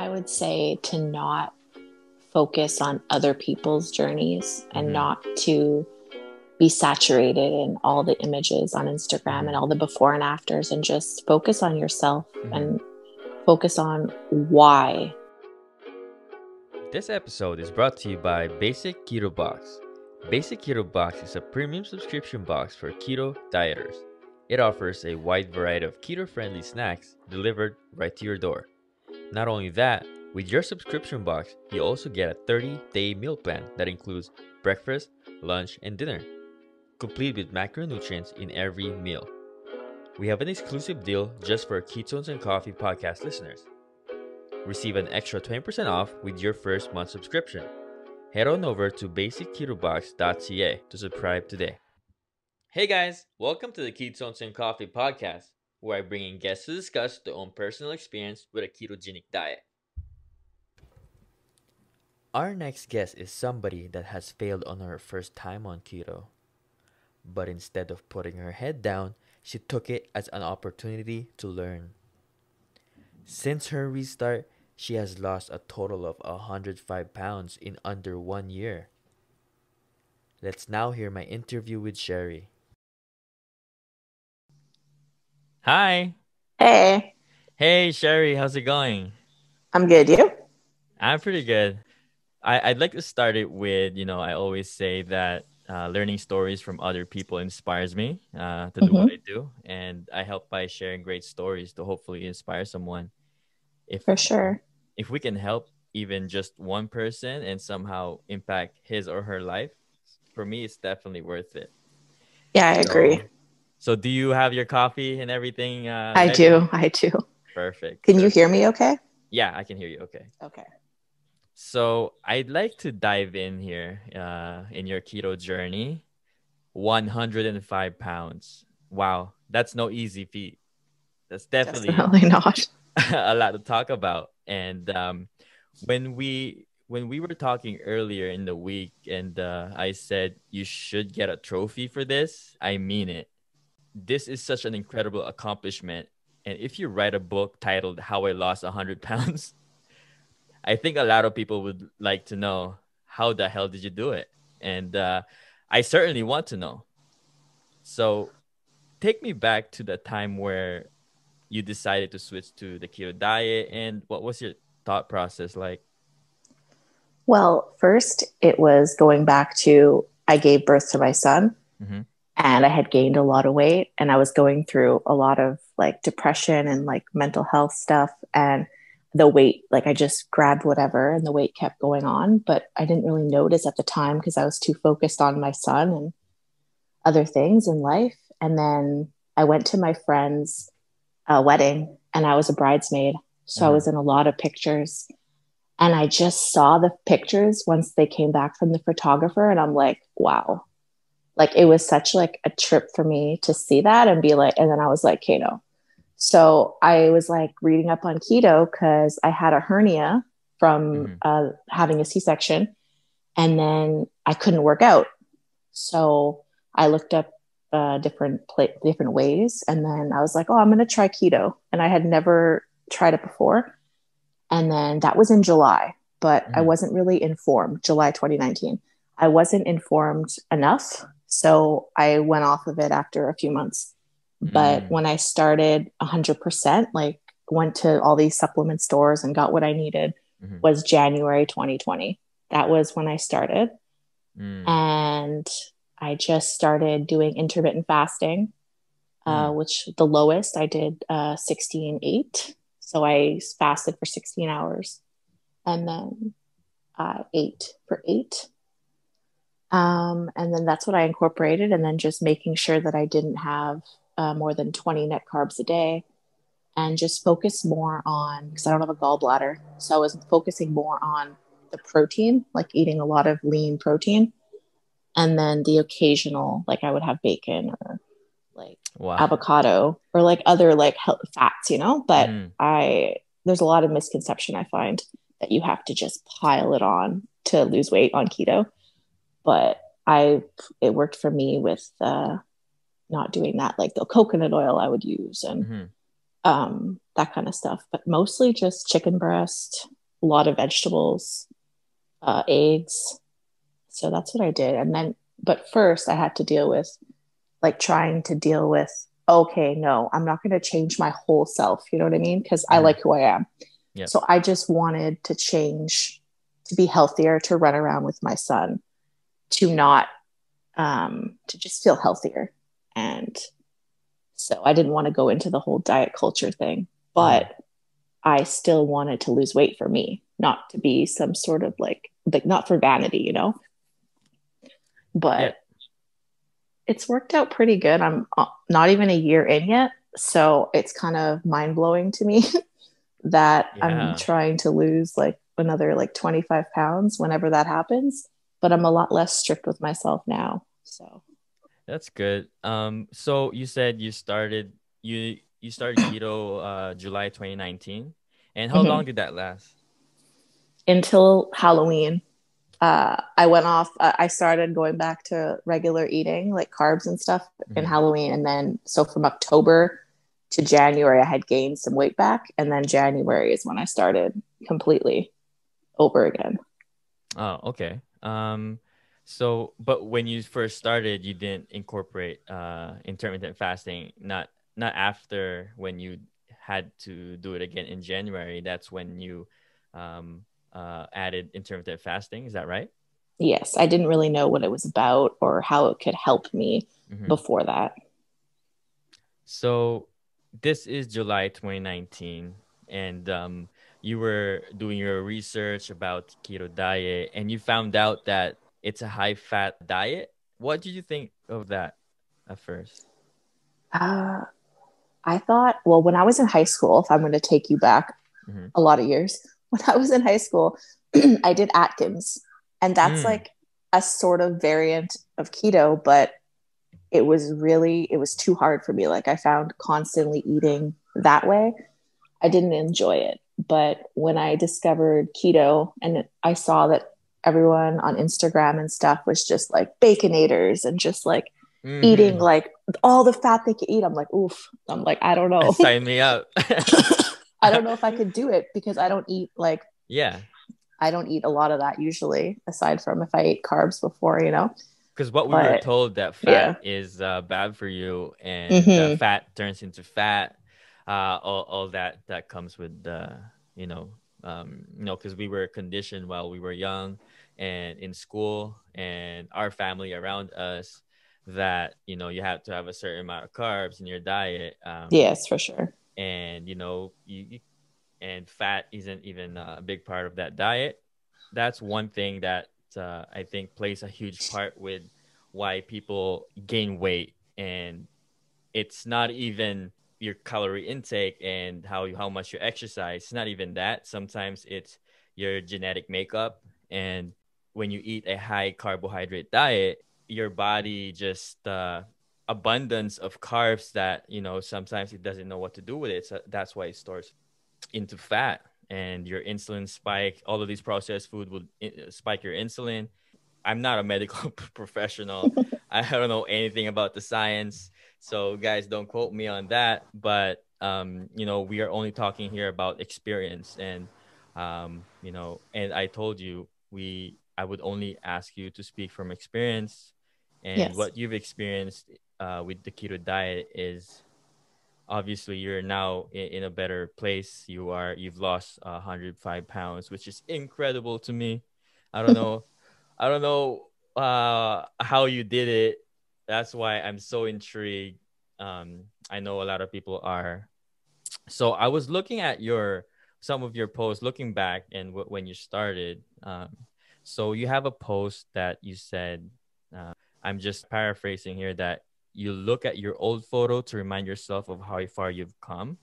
I would say to not focus on other people's journeys and not to be saturated in all the images on Instagram and all the before and afters, and just focus on yourself and focus on why. This episode is brought to you by Basic Keto Box. Basic Keto Box is a premium subscription box for Keto Dieters. It offers a wide variety of keto-friendly snacks delivered right to your door. Not only that, with your subscription box, you also get a 30-day meal plan that includes breakfast, lunch, and dinner, complete with macronutrients in every meal. We have an exclusive deal just for Ketones and Coffee podcast listeners. Receive an extra 20% off with your first month subscription. Head on over to basicketobox.ca to subscribe today. Hey guys, welcome to the Ketones and Coffee podcast, where I bring in guests to discuss their own personal experience with a ketogenic diet. Our next guest is somebody that has failed on her first time on keto. But instead of putting her head down, she took it as an opportunity to learn. Since her restart, she has lost a total of 105 pounds in under 1 year. Let's now hear my interview with Sherri. Hi. Hey, Hey, Sherri, how's it going? I'm good. You? I'm pretty good. I'd like to start it with, I always say that learning stories from other people inspires me to do what I do. And I help by sharing great stories to hopefully inspire someone. For sure. If we can help even just one person and somehow impact his or her life, for me, it's definitely worth it. Yeah, I agree. So do you have your coffee and everything? I do. Perfect. Can you hear me okay? Yeah, I can hear you. Okay. Okay. So I'd like to dive in here in your keto journey. 105 pounds. Wow, that's no easy feat. That's definitely not a lot to talk about. And when we were talking earlier in the week, and I said you should get a trophy for this, I mean it. This is such an incredible accomplishment. And if you write a book titled "How I Lost 100 Pounds," I think a lot of people would like to know, how the hell did you do it? And I certainly want to know. So take me back to the time where you decided to switch to the keto diet, and what was your thought process like? Well, first it was going back to I gave birth to my son and I had gained a lot of weight, and I was going through a lot of like depression and like mental health stuff, and the weight, like I just grabbed whatever and the weight kept going on, but I didn't really notice at the time because I was too focused on my son and other things in life. And then I went to my friend's wedding and I was a bridesmaid. So I was in a lot of pictures, and I just saw the pictures once they came back from the photographer. And I'm like, wow, like it was such like a trip for me to see that and be like, and then I was like, keto. So I was like reading up on keto because I had a hernia from having a C-section, and then I couldn't work out. So I looked up different ways, and then I was like, oh, I'm going to try keto. And I had never tried it before. And then that was in July, but I wasn't really informed. July 2019. I wasn't informed enough. So I went off of it after a few months. But when I started 100%, like went to all these supplement stores and got what I needed, was January 2020. That was when I started. And I just started doing intermittent fasting, which the lowest I did 16-8. So I fasted for 16 hours and then I ate for 8. And then that's what I incorporated. And then just making sure that I didn't have more than 20 net carbs a day, and just focus more on, because I don't have a gallbladder. So I was focusing more on the protein, like eating a lot of lean protein. And then the occasional, like I would have bacon or like avocado or like other like fats, but there's a lot of misconception I find that you have to just pile it on to lose weight on keto. But it worked for me with not doing that, like the coconut oil I would use and that kind of stuff, but mostly just chicken breast, a lot of vegetables, eggs. So that's what I did. And then, but first I had to deal with like trying to deal with, okay, no, I'm not going to change my whole self. You know what I mean? Because I like who I am. Yep. So I just wanted to change, to be healthier, to run around with my son, to not, to just feel healthier. And so I didn't want to go into the whole diet culture thing, but I still wanted to lose weight for me, not to be some sort of like not for vanity, you know? But it's worked out pretty good. I'm not even a year in yet. So it's kind of mind blowing to me that I'm trying to lose like another like 25 pounds whenever that happens. But I'm a lot less strict with myself now. So that's good. So you said you started keto July 2019. And how long did that last? Until Halloween. I went off, I started going back to regular eating, like carbs and stuff in Halloween. And then, so from October to January, I had gained some weight back. And then January is when I started completely over again. Oh, okay. So, but when you first started, you didn't incorporate intermittent fasting, not after when you had to do it again in January. That's when you added intermittent fasting. Is that right? Yes, I didn't really know what it was about or how it could help me before that. So this is July 2019, and you were doing your research about keto diet, and you found out that it's a high fat diet. What did you think of that at first? I thought, well, when I was in high school, if I'm going to take you back a lot of years, when I was in high school, I did Atkins. And that's like a sort of variant of keto, but it was too hard for me. Like I found constantly eating that way, I didn't enjoy it. But when I discovered keto and I saw that everyone on Instagram and stuff was just like baconators and just like eating like all the fat they could eat, I'm like, oof. I'm like, I don't know. Sign me up. I don't know if I could do it because I don't eat like, yeah. I don't eat a lot of that usually, aside from if I ate carbs before, you know? Because what we were told that fat is bad for you, and fat turns into fat. All that comes with because we were conditioned while we were young and in school and our family around us that you have to have a certain amount of carbs in your diet. Yes, for sure. And and fat isn't even a big part of that diet. That's one thing that I think plays a huge part with why people gain weight. And it's not even your calorie intake and how much you exercise. It's not even that. Sometimes it's your genetic makeup. And when you eat a high carbohydrate diet, your body just abundance of carbs that sometimes it doesn't know what to do with it. So that's why it stores into fat, and your insulin spike. All of these processed food will spike your insulin. I'm not a medical professional. I don't know anything about the science, so guys, don't quote me on that. But we are only talking here about experience, and and I told you I would only ask you to speak from experience, and what you've experienced with the keto diet is obviously you're now in a better place. You've lost 105 pounds, which is incredible to me. I don't know. I don't know how you did it. That's why I'm so intrigued. I know a lot of people are. So I was looking at some of your posts, looking back and when you started. So you have a post that you said, I'm just paraphrasing here, that you look at your old photo to remind yourself of how far you've come.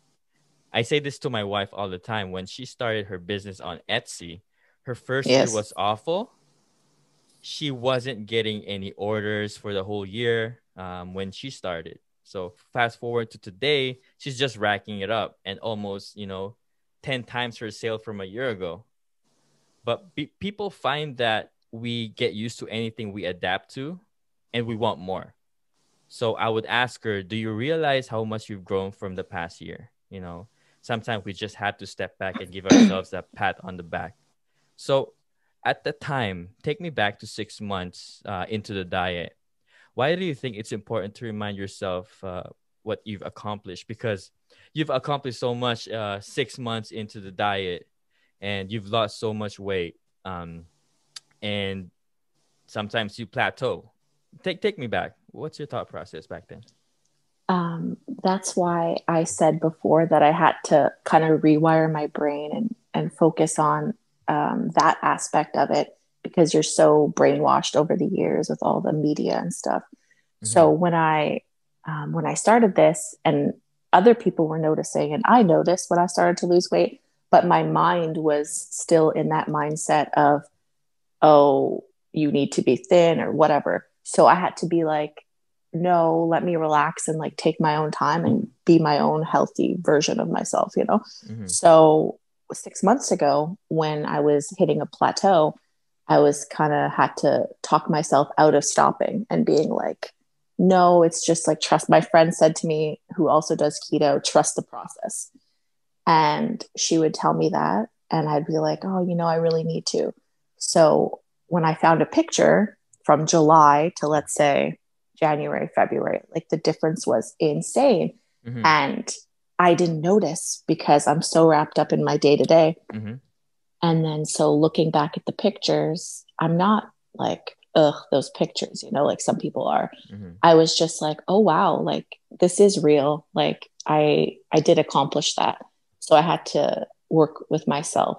I say this to my wife all the time. When she started her business on Etsy, her first year was awful. She wasn't getting any orders for the whole year when she started. So fast forward to today, she's just racking it up and almost, 10 times her sale from a year ago. But people find that we get used to anything we adapt to and we want more. So I would ask her, do you realize how much you've grown from the past year? you know, sometimes we just have to step back and give ourselves a pat on the back. So at the time, take me back to 6 months into the diet. Why do you think it's important to remind yourself what you've accomplished? Because you've accomplished so much 6 months into the diet, and you've lost so much weight, and sometimes you plateau. Take me back. What's your thought process back then? That's why I said before that I had to kind of rewire my brain and focus on that aspect of it, because you're so brainwashed over the years with all the media and stuff. Mm-hmm. So when I started this, and other people were noticing, and I noticed when I started to lose weight, but my mind was still in that mindset of, oh, you need to be thin or whatever. So I had to be like, no, let me relax and like take my own time and be my own healthy version of myself, you know? Mm-hmm. So 6 months ago, when I was hitting a plateau, I was kind of had to talk myself out of stopping and being like, no, it's just like trust. My friend said to me, who also does keto, trust the process. And she would tell me that. And I'd be like, oh, I really need to. So when I found a picture from July to, let's say, January, February, like the difference was insane. Mm-hmm. And I didn't notice because I'm so wrapped up in my day to day. Mm-hmm. And then so looking back at the pictures, I'm not like, ugh, those pictures, like some people are. Mm-hmm. I was just like, oh wow, like this is real. Like I did accomplish that. So I had to work with myself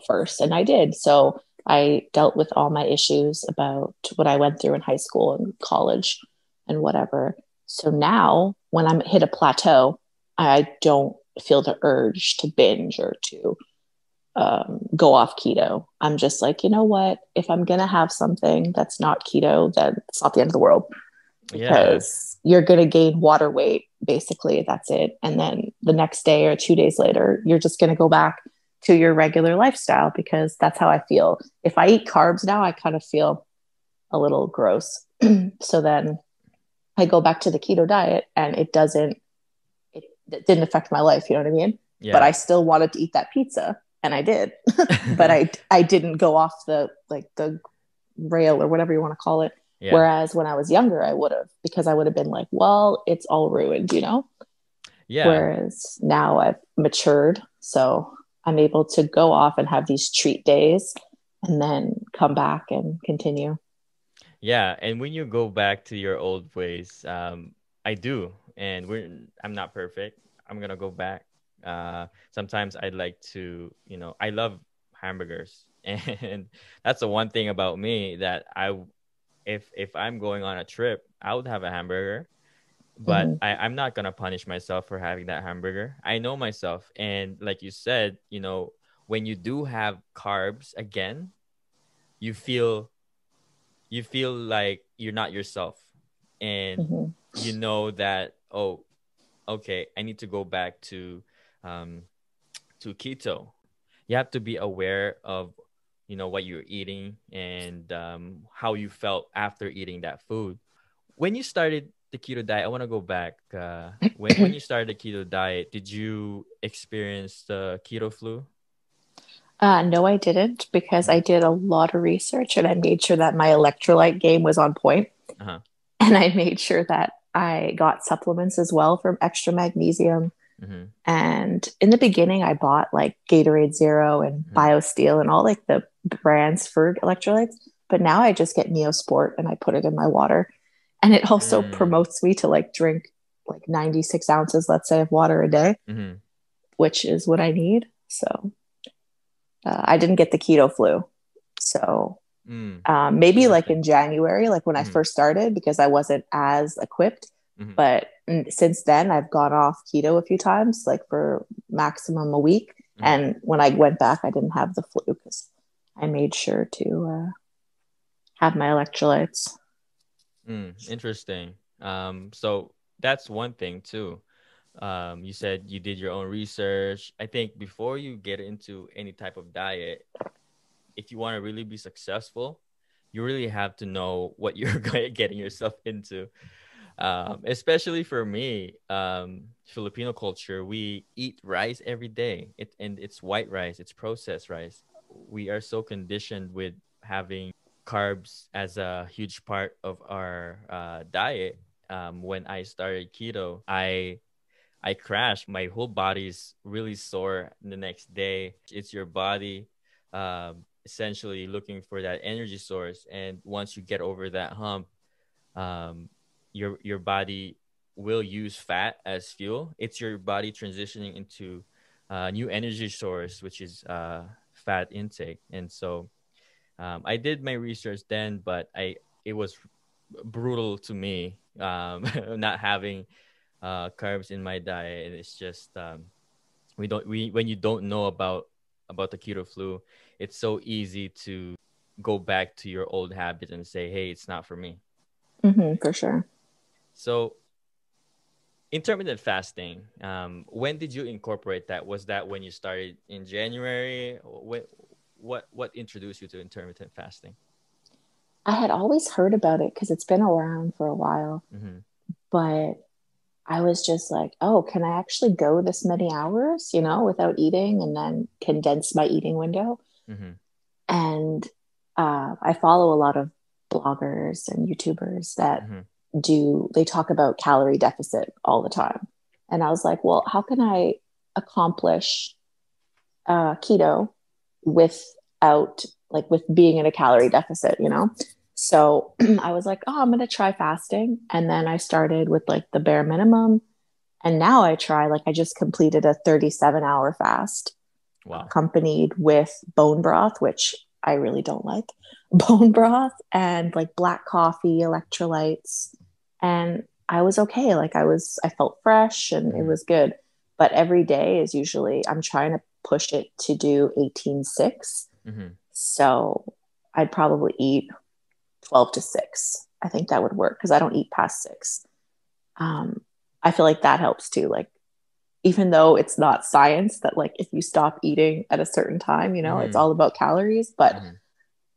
first, and I did. So I dealt with all my issues about what I went through in high school and college and whatever. So now when I'm hit a plateau, I don't feel the urge to binge or to go off keto. I'm just like, you know what? If I'm going to have something that's not keto, then it's not the end of the world, Yeah. because you're going to gain water weight. Basically, that's it. And then the next day or 2 days later, you're just going to go back to your regular lifestyle, because that's how I feel. If I eat carbs now, I kind of feel a little gross. So then I go back to the keto diet, and it didn't affect my life. You know what I mean? But Yeah. I still wanted to eat that pizza, and I did, but I didn't go off the rail or whatever you want to call it. Yeah. Whereas when I was younger, I would have, because I would have been like, well, it's all ruined, Yeah. Whereas now I've matured, so I'm able to go off and have these treat days and then come back and continue. Yeah. And when you go back to your old ways, I do. And I'm not perfect. I'm gonna go back. Sometimes I'd like to, I love hamburgers. And that's the one thing about me that if I'm going on a trip, I would have a hamburger, but Mm-hmm. I'm not gonna punish myself for having that hamburger. I know myself, and like you said, when you do have carbs again, you feel like you're not yourself, and Mm-hmm. you know that, oh, okay, I need to go back um to keto. You have to be aware of what you're eating, and how you felt after eating that food. When you started the keto diet, I want to go back. When you started the keto diet, did you experience the keto flu? No, I didn't, because I did a lot of research and I made sure that my electrolyte game was on point. Uh-huh. And I made sure that I got supplements as well from extra magnesium. Mm-hmm. And in the beginning, I bought like Gatorade Zero and Mm-hmm. BioSteel and all like the brands for electrolytes. But now I just get Neosport and I put it in my water. And it also promotes me to like drink like 96 ounces, let's say, of water a day, Mm-hmm. which is what I need. So I didn't get the keto flu. So maybe like Interesting. in January, like when I Mm-hmm. first started, because I wasn't as equipped. Mm-hmm. But since then, I've gone off keto a few times, like for maximum a week. Mm-hmm. And when I went back, I didn't have the flu because I made sure to have my electrolytes. Interesting. So that's one thing too. You said you did your own research. I think before you get into any type of diet, if you want to really be successful, you really have to know what you're getting yourself into. Especially for me, Filipino culture, we eat rice every day. And it's white rice, it's processed rice. We are so conditioned with having carbs as a huge part of our diet. When I started keto, I crashed. My whole body's really sore the next day. It's your body essentially looking for that energy source. And once you get over that hump, um, your body will use fat as fuel. It's your body transitioning into a new energy source, which is fat intake. And so I did my research then, but it was brutal to me not having carbs in my diet. And it's just we when you don't know about the keto flu, it's so easy to go back to your old habits and say, hey, it's not for me. For sure. So intermittent fasting, when did you incorporate that? Was that when you started in January? What introduced you to intermittent fasting? I had always heard about it because it's been around for a while, but I was just like, oh, can I actually go this many hours, without eating and then condense my eating window? And I follow a lot of bloggers and YouTubers that they talk about calorie deficit all the time. And I was like, well, how can I accomplish keto with being in a calorie deficit, So I was like, oh, I'm going to try fasting. And then I started with like the bare minimum. And now I just completed a 37-hour fast. Wow. Accompanied with bone broth, which I really don't like. Bone broth and like black coffee, electrolytes. And I was okay. I felt fresh and it was good. But every day is usually, I'm trying to push it to do 18-6. So I'd probably eat 12 to 6. I think that would work because I don't eat past 6. I feel like that helps too. Like, even though it's not science that like if you stop eating at a certain time, it's all about calories. But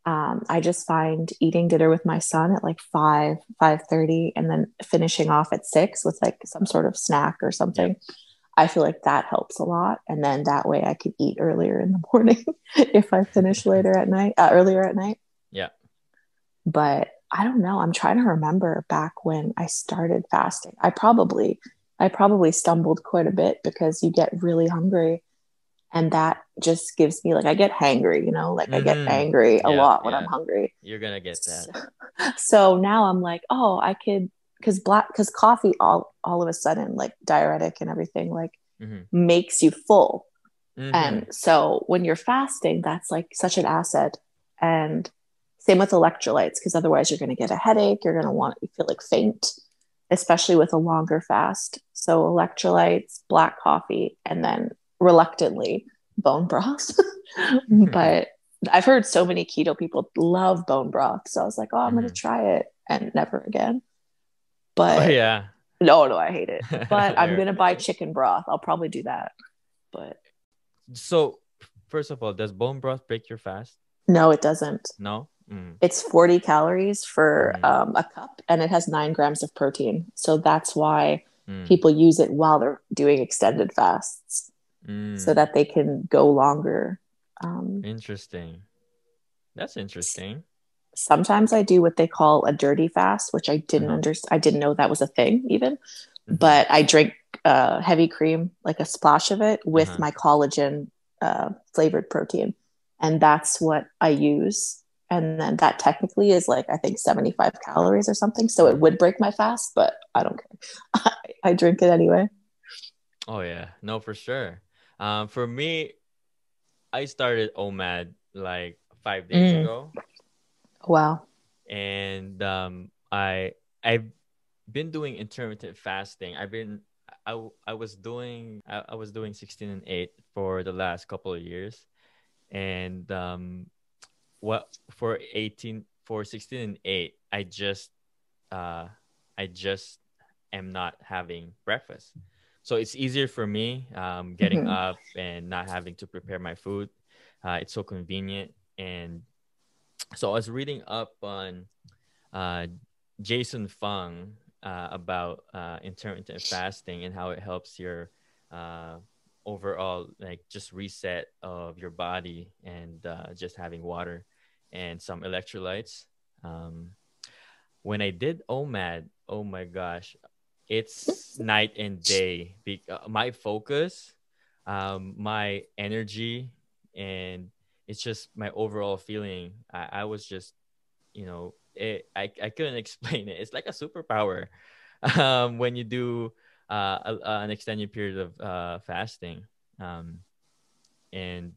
I just find eating dinner with my son at like 5:30, and then finishing off at 6 with like some sort of snack or something. Yep. I feel like that helps a lot. And then that way I could eat earlier in the morning if I finish earlier at night. Yeah. But I don't know. I'm trying to remember back when I started fasting. I probably stumbled quite a bit because you get really hungry, and that just gives me like, I get hangry, I get angry a lot when I'm hungry. You're going to get that. So now I'm like, oh, I could, because coffee all of a sudden, like diuretic and everything, like makes you full. And so when you're fasting, that's like such an asset. And same with electrolytes, because otherwise you're going to get a headache. You're going to feel like faint, especially with a longer fast. So electrolytes, black coffee, and then reluctantly bone broth. But I've heard so many keto people love bone broth. So I was like, oh, I'm going to try it, and never again. But no, I hate it. But I'm going to buy chicken broth. I'll probably do that. But so first of all, does bone broth break your fast? No, it doesn't. No? It's 40 calories for a cup, and it has 9 grams of protein. So that's why people use it while they're doing extended fasts, so that they can go longer. Interesting. That's interesting. Sometimes I do what they call a dirty fast, which I didn't understand. I didn't know that was a thing even. But I drink heavy cream, like a splash of it, with my collagen flavored protein. And that's what I use. And then that technically is like, I think 75 calories or something. So it would break my fast, but I don't care. I drink it anyway. Oh yeah, no, for sure. For me, I started OMAD like 5 days ago. Wow. And I've been doing intermittent fasting. I was doing 16 and 8 for the last couple of years. And for 16 and 8, I just am not having breakfast. So it's easier for me getting up and not having to prepare my food. It's so convenient. And so I was reading up on Jason Fung, about intermittent fasting and how it helps your uh, overall, like, just reset of your body, and just having water and some electrolytes. Um, when I did OMAD, oh my gosh, it's night and day. My focus, my energy, and it's just my overall feeling. I was just, I couldn't explain it. It's like a superpower when you do an extended period of fasting. Um, and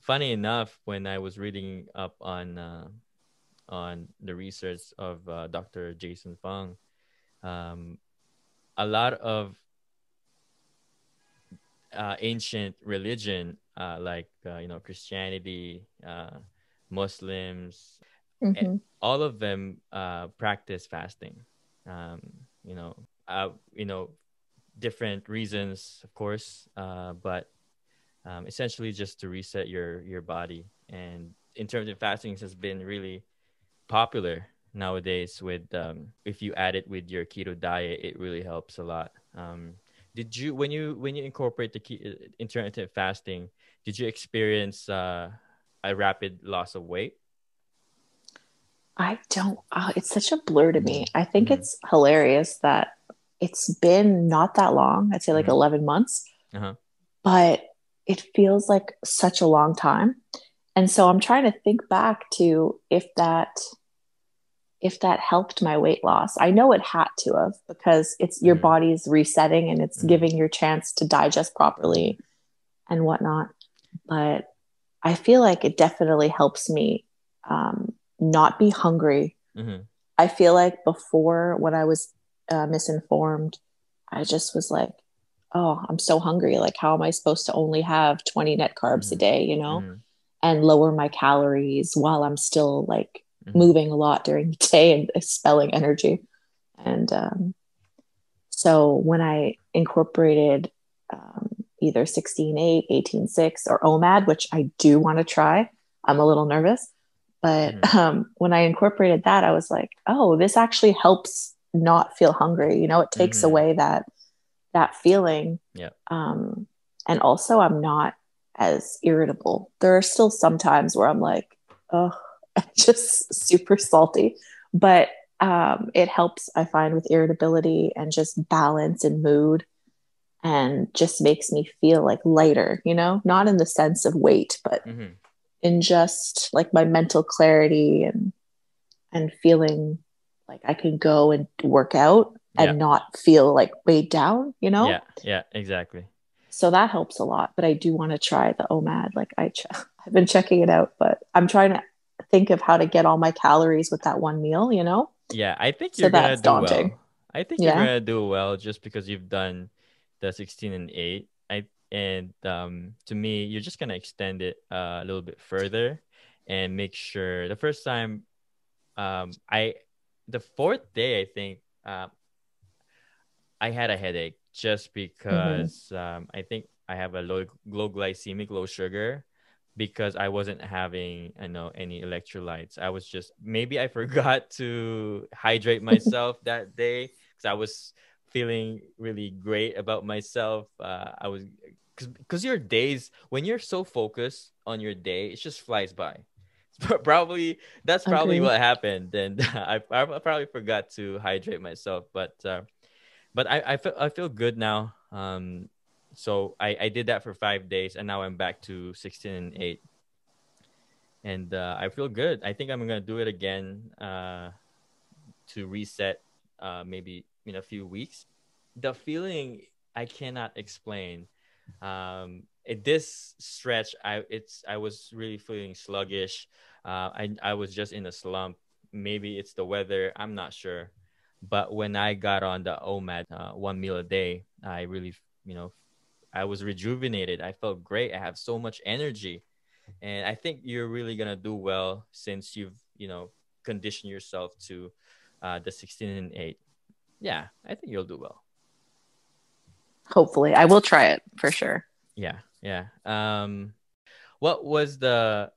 funny enough, when I was reading up on the research of Dr. Jason Fung, um, a lot of ancient religion, like Christianity, Muslims, eh, Mm-hmm. all of them practice fasting. Um, you know, uh, you know, different reasons, of course, but essentially just to reset your body. And intermittent fasting has been really popular nowadays. With if you add it with your keto diet, it really helps a lot. Did you, when you incorporate the intermittent fasting, did you experience a rapid loss of weight? I don't, it's such a blur to Mm-hmm. me. I think Mm-hmm. it's hilarious that it's been not that long. I'd say like Mm-hmm. 11 months, Uh-huh. but it feels like such a long time. And so I'm trying to think back to if that helped my weight loss. I know it had to have, because it's your Mm-hmm. body's resetting and it's Mm-hmm. giving your chance to digest Mm-hmm. properly and whatnot. But I feel like it definitely helps me not be hungry. Mm-hmm. I feel like before, when I was misinformed, I just was like, oh, I'm so hungry. Like, how am I supposed to only have 20 net carbs a Mm-hmm. day, Mm-hmm. and lower my calories while I'm still like Mm-hmm. moving a lot during the day and expelling energy. And so when I incorporated either 16/8, 18/6, or OMAD, which I do want to try, I'm a little nervous. But Mm-hmm. when I incorporated that, I was like, oh, this actually helps not feel hungry. It takes Mm-hmm. away that feeling. Yeah. Um, and also, I'm not as irritable. There are still some times where I'm like, oh, just super salty. But it helps, I find, with irritability and just balance and mood, and just makes me feel like lighter, not in the sense of weight, but Mm-hmm. in just like my mental clarity, and feeling like I can go and work out Yeah. and not feel like weighed down. Yeah. Yeah. Exactly. So that helps a lot. But I do want to try the OMAD. Like I've been checking it out, but I'm trying to think of how to get all my calories with that one meal. Yeah, I think So you're gonna that's do daunting. well. I think you're Yeah. gonna do well just because you've done the 16 and 8. And to me, you're just gonna extend it a little bit further and make sure the first time, I the fourth day, I think, I had a headache just Mm-hmm. because I think I have a low glycemic, low sugar, because I wasn't having, any electrolytes. I was just, maybe I forgot to hydrate myself that day because I was feeling really great about myself. I was, because your days, when you're so focused on your day, it just flies by. Probably that's probably Agree. what happened, and I probably forgot to hydrate myself, but I feel good now. So I did that for 5 days, and now I'm back to 16 and 8, and I feel good. I think I'm gonna do it again to reset, maybe in a few weeks. The feeling I cannot explain. This stretch, I was really feeling sluggish. I was just in a slump. Maybe it's the weather. I'm not sure. But when I got on the OMAD, one meal a day, I really, I was rejuvenated. I felt great. I have so much energy, and I think you're really gonna do well since you've, conditioned yourself to the 16 and 8. Yeah, I think you'll do well. Hopefully, I will try it for sure. Yeah, yeah. What was the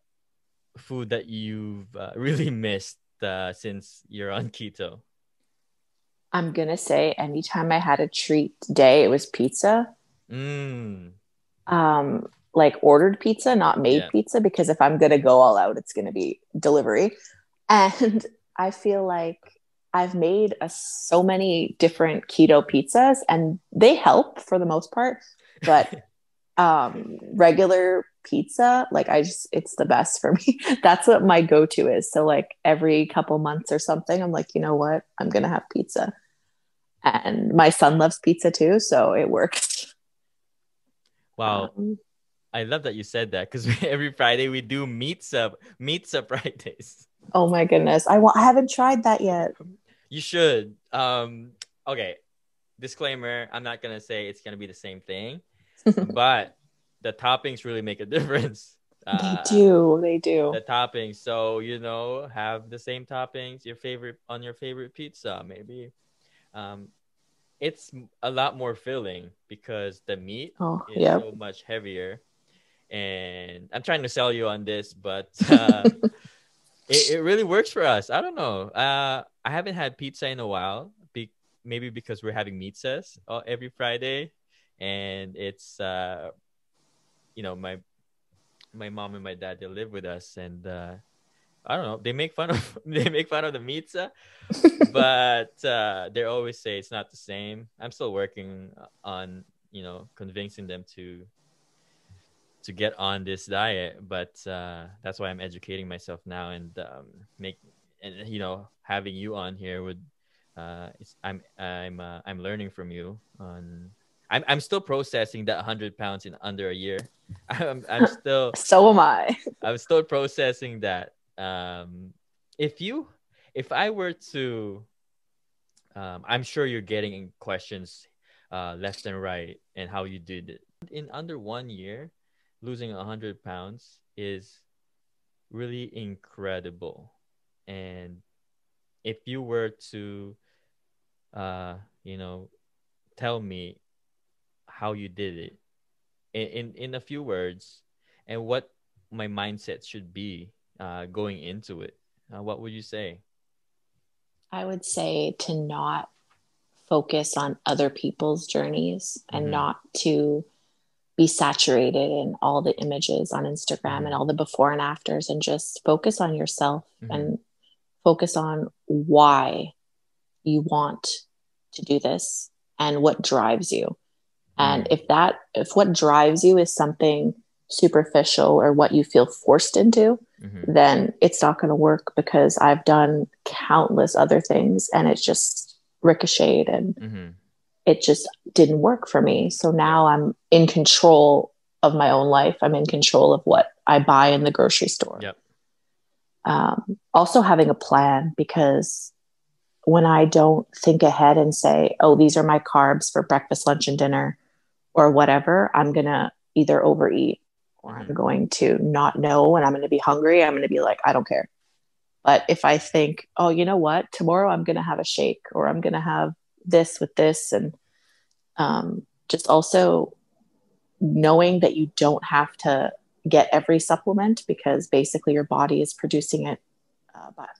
food that you've really missed since you're on keto? I'm going to say anytime I had a treat day, it was pizza. Mm. Like ordered pizza, not made Yeah. pizza, because if I'm going to go all out, it's going to be delivery. And I feel like I've made so many different keto pizzas and they help for the most part, but regular pizza, like it's the best for me. That's what my go-to is. So like every couple months or something, I'm like, you know what, I'm gonna have pizza. And my son loves pizza too, so it works. Wow. I love that you said that, because every Friday we do meats up Fridays. Oh my goodness, I haven't tried that yet. You should. Okay. Disclaimer: I'm not gonna say it's gonna be the same thing, but the toppings really make a difference. They do. They do. The toppings. So have the same toppings your favorite pizza. Maybe it's a lot more filling because the meat is so much heavier. And I'm trying to sell you on this, but it really works for us. I don't know. I haven't had pizza in a while. Maybe because we're having pizzas every Friday, and it's my mom and my dad, they live with us, and I don't know, they make fun of the pizza, but they always say it's not the same. I'm still working on convincing them to get on this diet, but that's why I'm educating myself now, and having you on here would I'm learning from you on. I'm still processing that 100 pounds in under a year. I'm still So am I. I'm still processing that. If I were to, I'm sure you're getting questions left and right, and how you did it in under 1 year. Losing 100 pounds is really incredible. And if you were to tell me how you did it in a few words, and what my mindset should be going into it, what would you say? I would say to not focus on other people's journeys and not to be saturated in all the images on Instagram and all the before and afters, and just focus on yourself and focus on why you want to do this and what drives you. And if what drives you is something superficial or what you feel forced into, then it's not going to work, because I've done countless other things and it's just ricocheted and it just didn't work for me. So now I'm in control of my own life. I'm in control of what I buy in the grocery store. Also having a plan, because when I don't think ahead and say, oh, these are my carbs for breakfast, lunch, and dinner, or whatever, I'm going to either overeat or I'm going to not know, and I'm going to be hungry. I'm going to be like, I don't care. But if I think, oh, you know what, tomorrow I'm going to have a shake, or I'm going to have this with this, and just also knowing that you don't have to get every supplement, because basically your body is producing it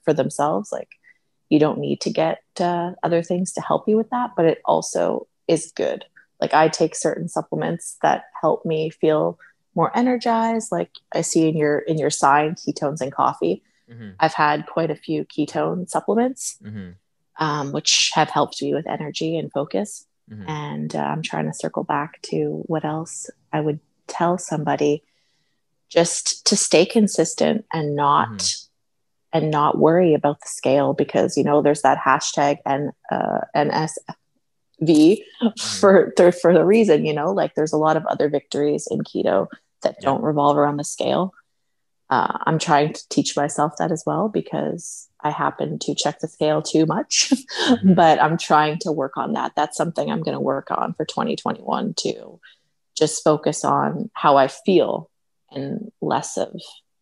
for themselves. Like, you don't need to get other things to help you with that, but it also is good. Like, I take certain supplements that help me feel more energized. Like I see in your sign, ketones and coffee. I've had quite a few ketone supplements, which have helped me with energy and focus. And I'm trying to circle back to what else I would tell somebody, just to stay consistent and not worry about the scale, because there's that hashtag NSV for the reason. Like, there's a lot of other victories in keto that don't revolve around the scale. I'm trying to teach myself that as well, because I happen to check the scale too much, but I'm trying to work on that. That's something I'm going to work on for 2021, to just focus on how I feel and less of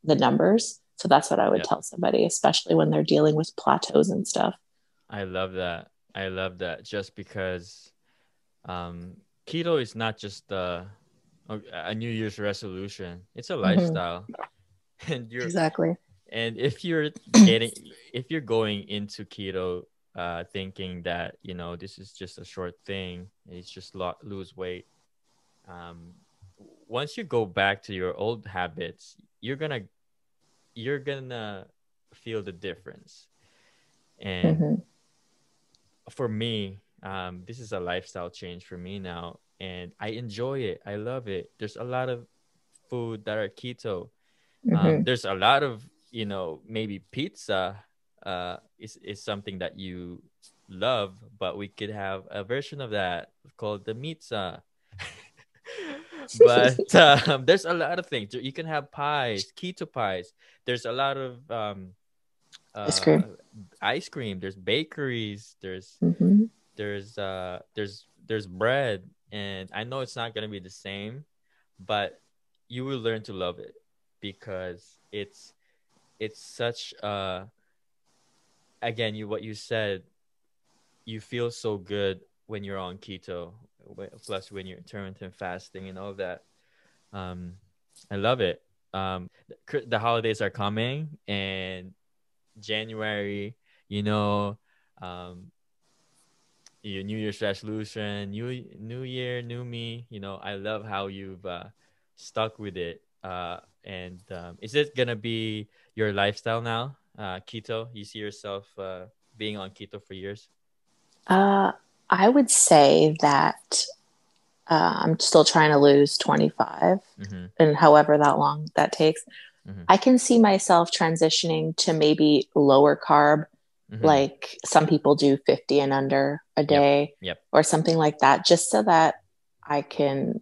the numbers. So that's what I would tell somebody, especially when they're dealing with plateaus and stuff. I love that. Just because keto is not just a New Year's resolution. It's a lifestyle. And Exactly. And if you're going into keto thinking that, this is just a short thing. It's just lose weight. Um, Once you go back to your old habits, you're gonna feel the difference. And Mm-hmm. for me, this is a lifestyle change for me now, and I enjoy it. I love it. There's a lot of food that are keto. Mm-hmm. There's a lot of, maybe pizza is something that you love, but we could have a version of that called the pizza. But there's a lot of things. You can have pies, keto pies. There's a lot of Ice uh, cream. ice cream. There's bakeries. Mm-hmm. There's bread, and I know it's not gonna be the same, but you will learn to love it because it's such again, what you said, you feel so good when you're on keto, plus when you're intermittent fasting and all of that. um I love it. The holidays are coming, and January, you know um your New Year's resolution, new year, new me. I love how you've stuck with it. And is it gonna be your lifestyle now? Keto. You see yourself being on keto for years? Uh, I would say that I'm still trying to lose 25 Mm-hmm. and however that long that takes. Mm-hmm. I can see myself transitioning to maybe lower carb, Mm-hmm. like some people do 50 and under a Yep. day Yep. or something like that, just so that I can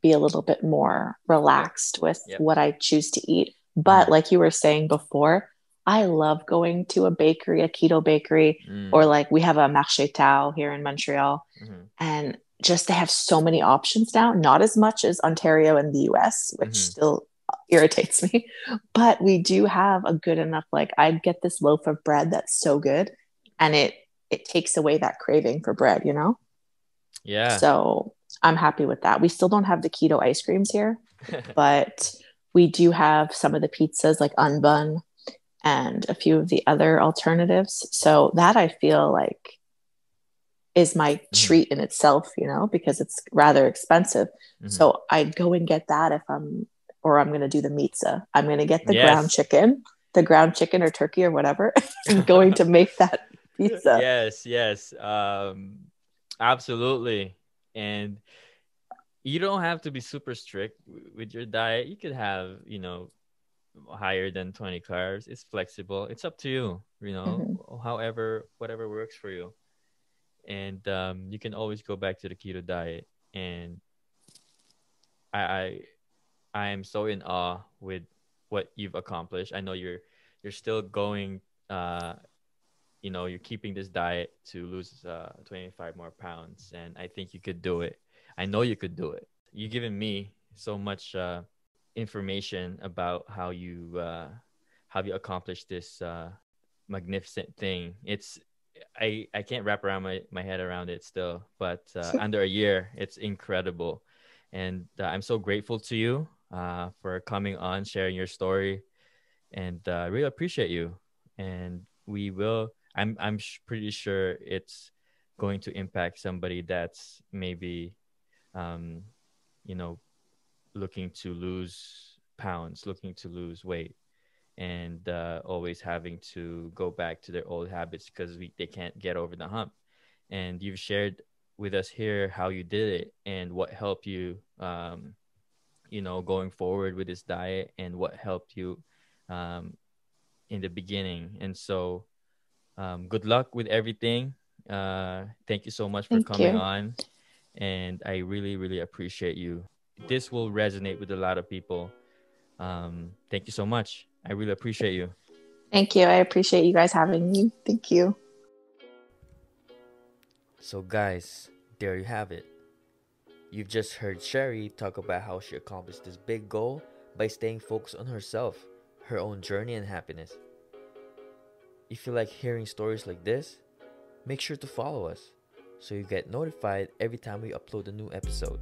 be a little bit more Yep. relaxed with Yep. what I choose to eat. Mm-hmm. But like you were saying before, I love going to a bakery, a keto bakery, or Mm. like we have a marché tao here in Montreal. Mm-hmm. And just they have so many options now, not as much as Ontario and the US, which Mm-hmm. still irritates me. But we do have a good enough, like I'd get this loaf of bread that's so good. And it takes away that craving for bread, you know? Yeah. So I'm happy with that. We still don't have the keto ice creams here, but we do have some of the pizzas like Unbun and a few of the other alternatives. So that I feel like is my Mm-hmm. treat in itself, you know, because it's rather expensive. Mm-hmm. So I'd go and get that if I'm going to do the pizza. I'm going to get Yes. the ground chicken or turkey or whatever, and going to make that pizza. Yes. Yes. Absolutely. And you don't have to be super strict with your diet. You could have, higher than 20 carbs. It's flexible. It's up to you, Mm-hmm. however, whatever works for you. And you can always go back to the keto diet. And I, I, I am so in awe with what you've accomplished. I know you're still going, you're keeping this diet to lose 25 more pounds. And I think you could do it. I know you could do it. You've given me so much information about how you accomplished this magnificent thing. I can't wrap around my head around it still, but under a year, it's incredible. And I'm so grateful to you for coming on, sharing your story, and I really appreciate you. And we will. Pretty sure it's going to impact somebody that's maybe, um, you know, looking to lose pounds, looking to lose weight, and always having to go back to their old habits because they can't get over the hump. And you've shared with us here how you did it and what helped you, going forward with this diet, and what helped you um, in the beginning. And so, good luck with everything. Thank you so much for Thank coming you. on. And I really, really appreciate you. This will resonate with a lot of people. Thank you so much. I really appreciate you. Thank you. I appreciate you guys having me. Thank you. So, guys, there you have it. You've just heard Sherri talk about how she accomplished this big goal by staying focused on herself, her own journey, and happiness. If you like hearing stories like this, make sure to follow us so you get notified every time we upload a new episode.